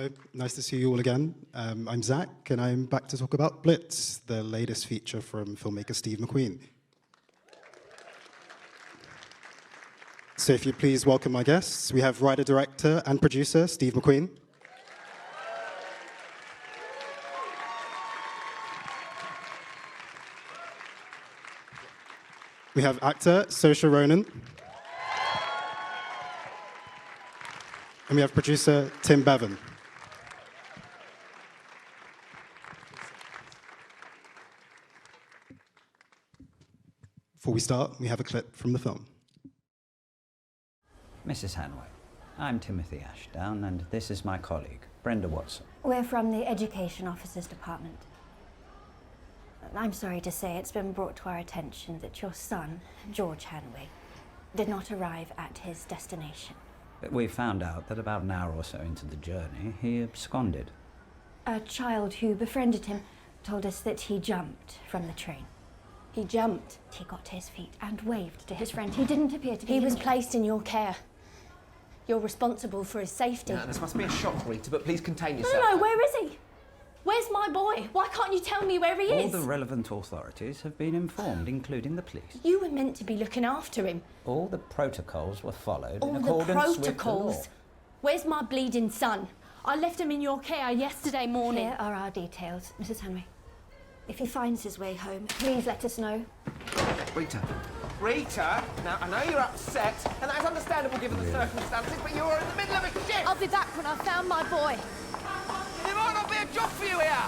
Hello, nice to see you all again. I'm Zach, and I'm back to talk about Blitz, the latest feature from filmmaker Steve McQueen. So if you please welcome my guests, we have writer, director, and producer Steve McQueen. We have actor Saoirse Ronan. And we have producer Tim Bevan. Before we start, we have a clip from the film. Mrs. Hanway, I'm Timothy Ashdown, and this is my colleague, Brenda Watson. We're from the Education Officers Department. I'm sorry to say it's been brought to our attention that your son, George Hanway, did not arrive at his destination. We found out that about an hour or so into the journey, he absconded. A child who befriended him told us that he jumped from the train. He jumped? He got to his feet and waved to his friend. He didn't appear to be He was injured. placed in your care. You're responsible for his safety. Now, this must be a shock, Rita, but please contain yourself. No, where is he? Where's my boy? Why can't you tell me where he All is? the relevant authorities have been informed, including the police. You were meant to be looking after him. All the protocols were followed All in the accordance protocols. with the law. Where's my bleeding son? I left him in your care yesterday morning. Here are our details, Mrs. Hanway. If he finds his way home, please let us know. Rita. Rita, now I know you're upset, and that's understandable given the circumstances, but you're in the middle of a shift. I'll be back when I've found my boy. There might not be a job for you here.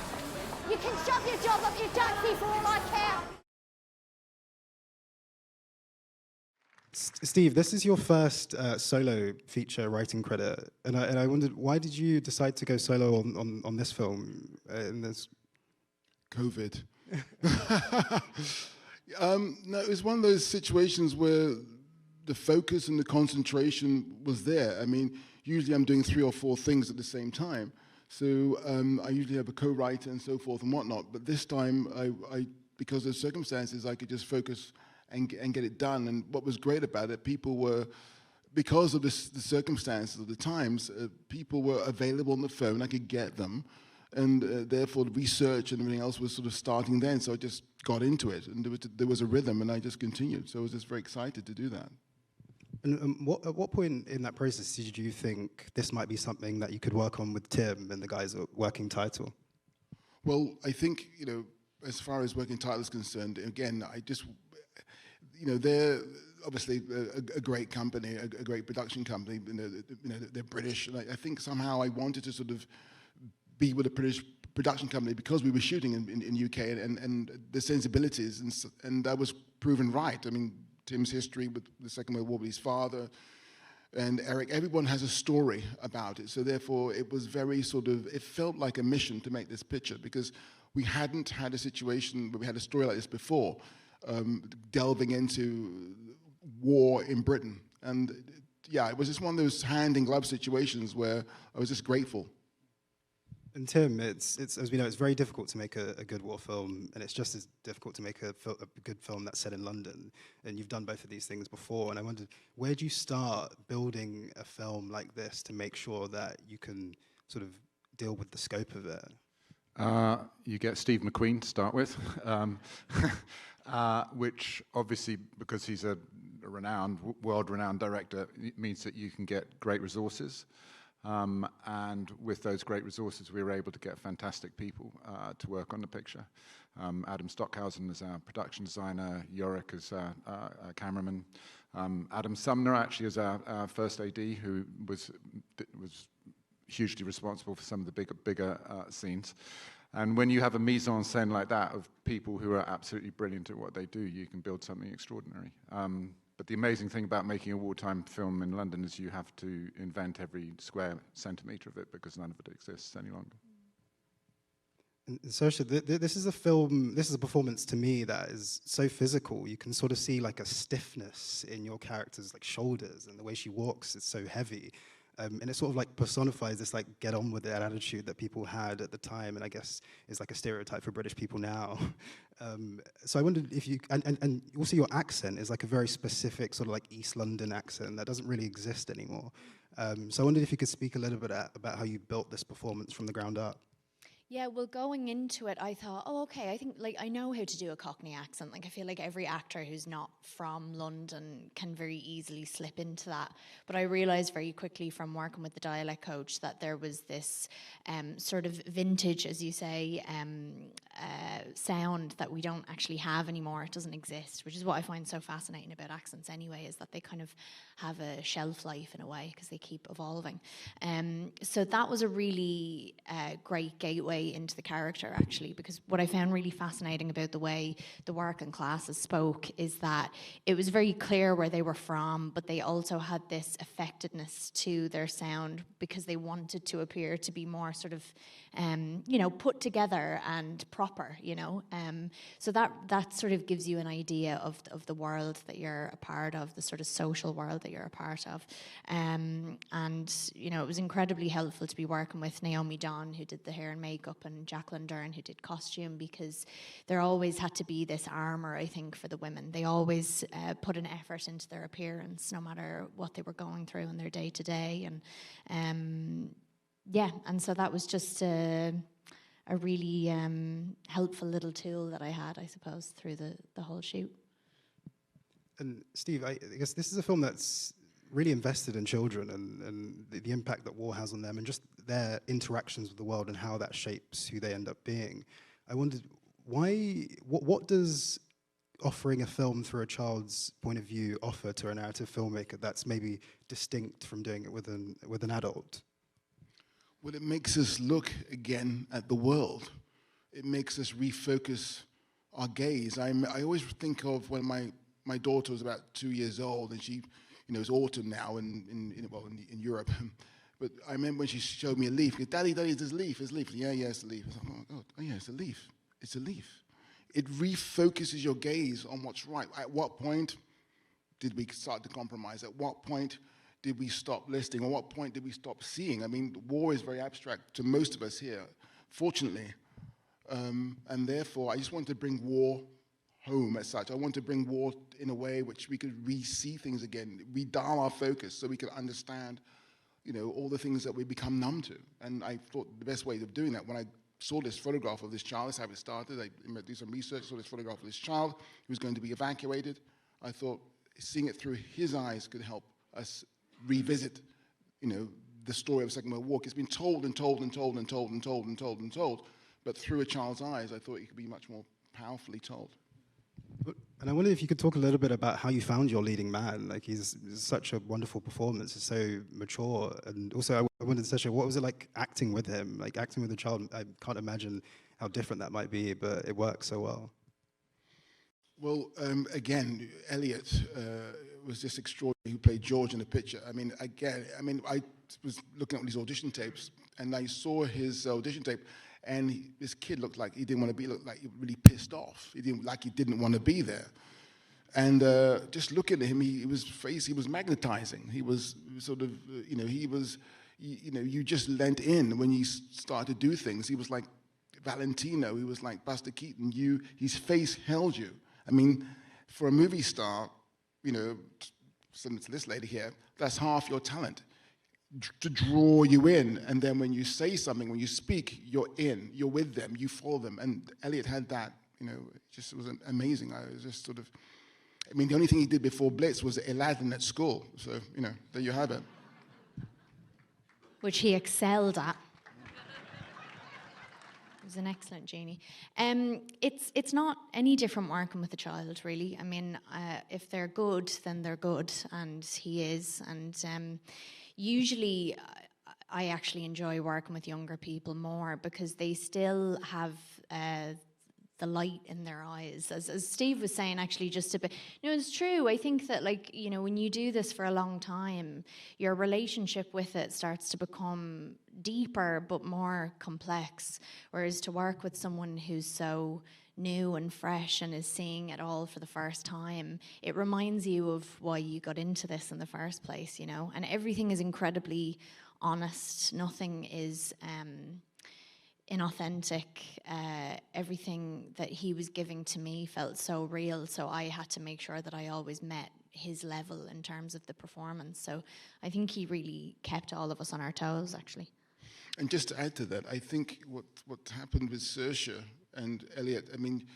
You can shove your job up your taxi for all I care. Steve, this is your first solo feature writing credit, and I wondered, why did you decide to go solo on this film? COVID. No, it was one of those situations where the focus and the concentration was there. I mean, usually I'm doing 3 or 4 things at the same time. So I usually have a co-writer and so forth and whatnot. But this time, I because of circumstances, I could just focus and get it done. And what was great about it, people were, because of the circumstances of the times, people were available on the phone. I could get them. And therefore, the research and everything else was sort of starting then. So I just got into it. And there was a rhythm, and I just continued. So I was just very excited to do that. And at what point in that process did you think this might be something that you could work on with Tim and the guys at Working Title? Well, I think, as far as Working Title is concerned, again, I just, they're obviously a great company, a great production company. They're British, and I think somehow I wanted to sort of be with a British production company because we were shooting in UK and the sensibilities, and that was proven right. I mean, Tim's history with the Second World War with his father, and Eric, everyone has a story about it. So therefore, it was very it felt like a mission to make this picture because we hadn't had a situation where we had a story like this before, delving into war in Britain. And yeah, it was just one of those hand-in-glove situations where I was just grateful. And Tim, it's as we know, it's very difficult to make a good war film, and it's just as difficult to make a good film that's set in London. And you've done both of these things before, and I wondered, where do you start building a film like this to make sure that you can sort of deal with the scope of it? You get Steve McQueen to start with, which obviously, because he's a world-renowned director, it means that you can get great resources. And with those great resources, we were able to get fantastic people to work on the picture. Adam Stockhausen is our production designer, Yorick is our cameraman. Adam Sumner actually is our first AD, who was hugely responsible for some of the bigger scenes. And when you have a mise-en-scène like that of people who are absolutely brilliant at what they do, you can build something extraordinary. But the amazing thing about making a wartime film in London is you have to invent every square centimetre of it because none of it exists any longer. And Saoirse, this is a film, this is a performance to me that is so physical. You can sort of see like a stiffness in your character's like shoulders, and the way she walks is so heavy. And it sort of like personifies this like get on with it attitude that people had at the time, and I guess is like a stereotype for British people now. So I wondered if you, and also your accent is like a very specific sort of like East London accent that doesn't really exist anymore. So I wondered if you could speak a little bit about how you built this performance from the ground up. Yeah, well, going into it, I thought, oh, okay, I think, like, I know how to do a Cockney accent. Like, I feel like every actor who's not from London can very easily slip into that. But I realised very quickly from working with the dialect coach that there was this sort of vintage, as you say, sound that we don't actually have anymore. It doesn't exist, which is what I find so fascinating about accents anyway, is that they kind of have a shelf life in a way because they keep evolving. So that was a really great gateway into the character, actually, because what I found really fascinating about the way the working classes spoke is that it was very clear where they were from, but they also had this affectedness to their sound because they wanted to appear to be more sort of, you know, put together and proper, you know. So that sort of gives you an idea of the world that you're a part of, the sort of social world that you're a part of. And, you know, it was incredibly helpful to be working with Naomi Don, who did the hair and makeup, and Jacqueline Dern, who did costume, because there always had to be this armor, I think, for the women. They always put an effort into their appearance, no matter what they were going through in their day-to-day. And yeah, and so that was just a really helpful little tool that I had, I suppose, through the whole shoot. And Steve, I guess this is a film that's really invested in children and the impact that war has on them and just their interactions with the world and how that shapes who they end up being. I wondered, what does offering a film through a child's point of view offer to a narrative filmmaker that's maybe distinct from doing it with an adult? Well, it makes us look again at the world. It makes us refocus our gaze. I always think of when my daughter was about 2 years old, and she, you know, it's autumn now in Europe. But I remember when she showed me a leaf. Daddy, there's a leaf. There's a leaf. Yeah, it's a leaf. I thought, oh God, oh yeah, it's a leaf. It's a leaf. It refocuses your gaze on what's right. At what point did we start to compromise? At what point did we stop listening? At what point did we stop seeing? I mean, war is very abstract to most of us here, fortunately. And therefore, I just wanted to bring war home as such. I want to bring war in a way which we could re-see things again, redial our focus so we could understand, you know, all the things that we become numb to. And I thought the best way of doing that, when I saw this photograph of this child, that's how it started. I did some research, saw this photograph of this child who was going to be evacuated. I thought seeing it through his eyes could help us revisit, you know, the story of the Second World War. It's been told and told and told and told and told and told and told, but through a child's eyes, I thought it could be much more powerfully told. And I wonder if you could talk a little bit about how you found your leading man. Like, he's such a wonderful performance, he's so mature. And also, I wondered, Saoirse, what was it like acting with him? Like, acting with a child, I can't imagine how different that might be, but it works so well. Well, again, Elliot was just extraordinary, who played George in the picture. I mean, again, I was looking at these audition tapes, and I saw his audition tape, and this kid looked like he didn't want to be, looked like he was really pissed off. He didn't want to be there. And just looking at him, he was magnetizing. He was sort of, you just lent in when you started to do things. He was like Valentino. He was like Buster Keaton. His face held you. I mean, for a movie star, you know, similar to this lady here, that's half your talent, to draw you in. And then when you say something, when you speak, you're in, you're with them, you follow them. And Elliot had that, you know, it just was amazing. I was just sort of, I mean, the only thing he did before Blitz was Aladdin at school. So, you know, there you have it. Which he excelled at. He was an excellent genie. It's not any different working with a child, really. I mean, if they're good, then they're good, and he is. And usually, I actually enjoy working with younger people more because they still have the light in their eyes. As Steve was saying, actually, just a bit, you know, it's true. I think that, like, you know, when you do this for a long time, your relationship with it starts to become deeper but more complex. Whereas to work with someone who's so new and fresh and is seeing it all for the first time, it reminds you of why you got into this in the first place, you know. And everything is incredibly honest. Nothing is inauthentic. Everything that he was giving to me felt so real, so I had to make sure that I always met his level in terms of the performance. So I think he really kept all of us on our toes, actually. And just to add to that, I think what happened with Saoirse and Elliot, I mean,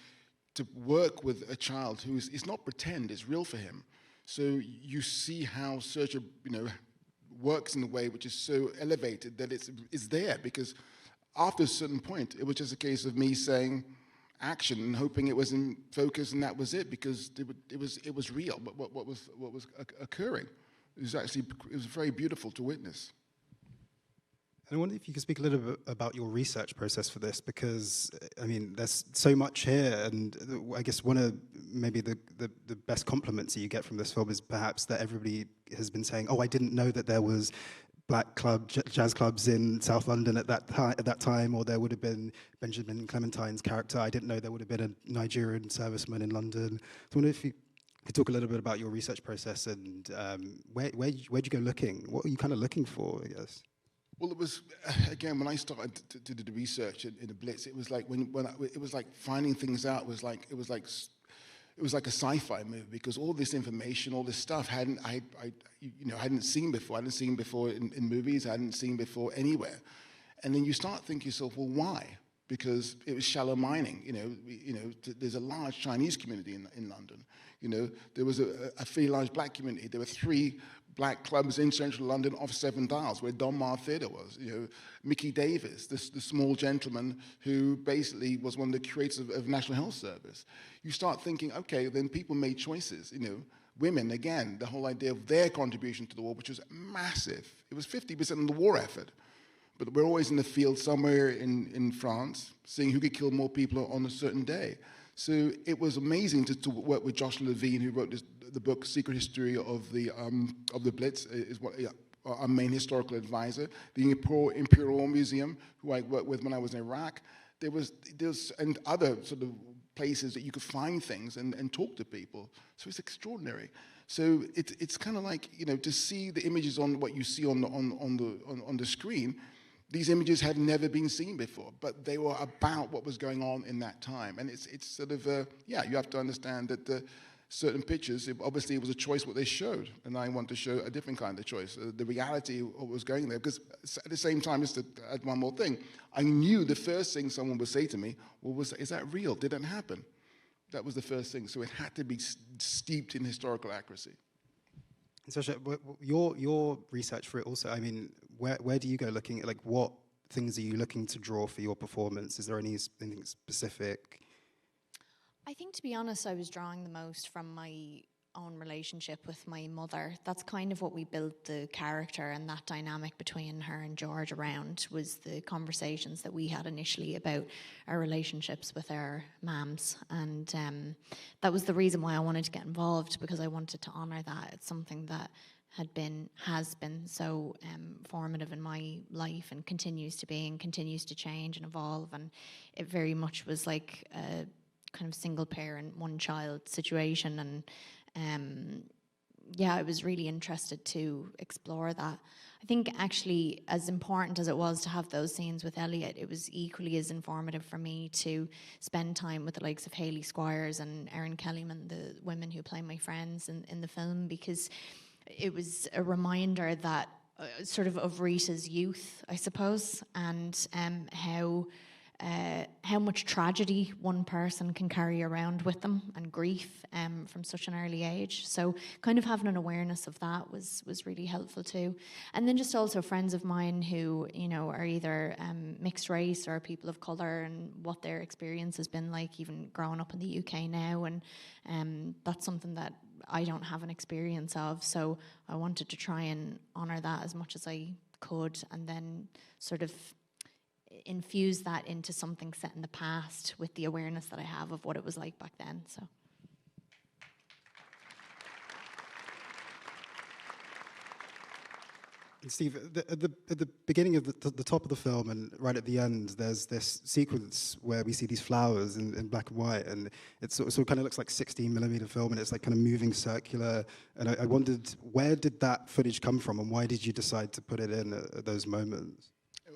to work with a child who is not pretend, it's real for him. So you see how Saoirse, works in a way which is so elevated that it's there, because after a certain point, it was just a case of me saying action and hoping it was in focus, and that was it, because it was real. But what was occurring, it was very beautiful to witness. And I wonder if you could speak a little bit about your research process for this, because, I mean, there's so much here, and I guess one of maybe the best compliments that you get from this film is perhaps that everybody has been saying, oh, I didn't know that there was black jazz clubs in South London at that time, or there would have been Benjamin Clementine's character. I didn't know there would have been a Nigerian serviceman in London. So I wonder if you could talk a little bit about your research process and where'd you go looking? What were you kind of looking for, I guess? Well, it was again when I started to do the research in the Blitz. It was like it was like finding things out. It was like a sci-fi movie, because all this information, all this stuff I hadn't seen before. I hadn't seen before in movies. I hadn't seen before anywhere. And then you start thinking to yourself, well, why? Because it was shallow mining. There's a large Chinese community in London. There was a fairly large black community. There were 3 black clubs in central London off 7 Dials, where Donmar Theatre was. Mickey Davis, the small gentleman who basically was one of the creators of National Health Service. You start thinking, okay, then people made choices. Women, again, the whole idea of their contribution to the war, which was massive. It was 50% of the war effort. But we're always in the field somewhere in France, seeing who could kill more people on a certain day. So it was amazing to work with Josh Levine, who wrote the book Secret History of the Blitz, is our main historical advisor. The Imperial War Museum, who I worked with when I was in Iraq. There's and other sort of places that you could find things and talk to people. So it's extraordinary. So it's kind of like, to see the images on what you see on the screen. These images had never been seen before, but they were about what was going on in that time. And it's sort of, you have to understand that certain pictures, obviously it was a choice what they showed, and I want to show a different kind of choice, the reality of what was going there. Because at the same time, just to add one more thing, I knew the first thing someone would say to me, well, is that real? Did that happen? That was the first thing. So it had to be steeped in historical accuracy. So your research for it also, I mean, where do you go looking at, like, what things are you looking to draw for your performance? Is there anything specific? I think, to be honest, I was drawing the most from my own relationship with my mother. That's kind of what we built the character and that dynamic between her and George around, was the conversations that we had initially about our relationships with our mams. And that was the reason why I wanted to get involved, because I wanted to honour that. It's something that has been so formative in my life, and continues to be, and continues to change and evolve. And it very much was like a kind of single parent, one child situation. And I was really interested to explore that. I think actually, as important as it was to have those scenes with Elliot, it was equally as informative for me to spend time with the likes of Hayley Squires and Erin Kellyman, the women who play my friends in the film, because it was a reminder that sort of Rita's youth, I suppose, and how much tragedy one person can carry around with them, and grief from such an early age. So kind of having an awareness of that was really helpful too. And then just also friends of mine who, are either mixed race or people of colour, and what their experience has been like, even growing up in the UK now. And that's something that I don't have an experience of. So I wanted to try and honour that as much as I could, and then sort of infuse that into something set in the past with the awareness that I have of what it was like back then. So. And Steve, at the beginning of the top of the film and right at the end, there's this sequence where we see these flowers in black and white, and it sort of kind of looks like 16mm film, and it's like kind of moving circular. And I wondered, where did that footage come from, and why did you decide to put it in at those moments?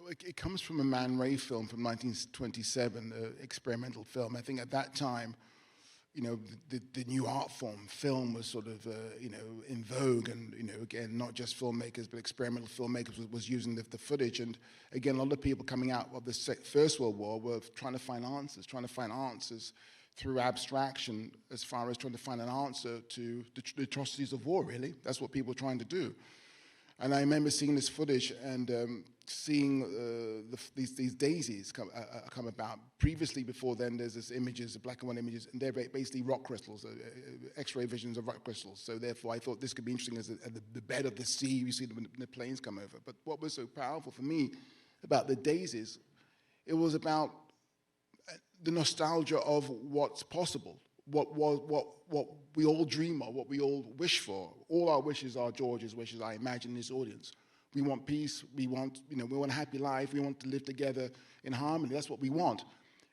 It comes from a Man Ray film from 1927, an experimental film. I think at that time, you know, the new art form, film was sort of, you know, in vogue, and, you know, again, not just filmmakers, but experimental filmmakers was using the footage. And again, a lot of people coming out of the First World War were trying to find answers through abstraction, as far as trying to find an answer to the atrocities of war, really. That's what people were trying to do. And I remember seeing this footage and seeing these daisies come about. Previously, before then, there's this images, the black and white images, and they're basically rock crystals, X-ray visions of rock crystals. So therefore, I thought this could be interesting as the bed of the sea. You see them when the planes come over. But what was so powerful for me about the daisies, it was about the nostalgia of what's possible, what we all dream of, what we all wish for. All our wishes are George's wishes, I imagine, in this audience. We want peace, we want a happy life, we want to live together in harmony. That's what we want.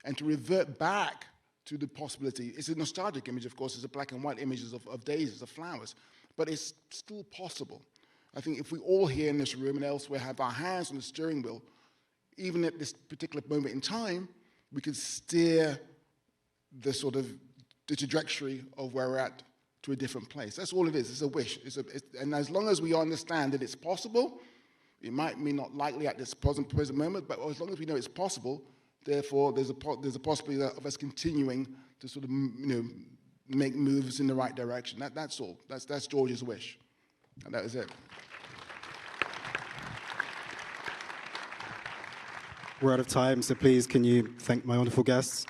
And to revert back to the possibility, it's a nostalgic image, of course, it's a black and white images of daisies, of flowers, but it's still possible. I think if we all here in this room and elsewhere have our hands on the steering wheel, even at this particular moment in time, we could steer the sort of the trajectory of where we're at to a different place. That's all it is. It's a wish. And as long as we understand that it's possible, it might be not likely at this present moment, but as long as we know it's possible, therefore there's a possibility of us continuing to sort of make moves in the right direction. That's all. That's George's wish, and that is it. We're out of time, so please can you thank my wonderful guests?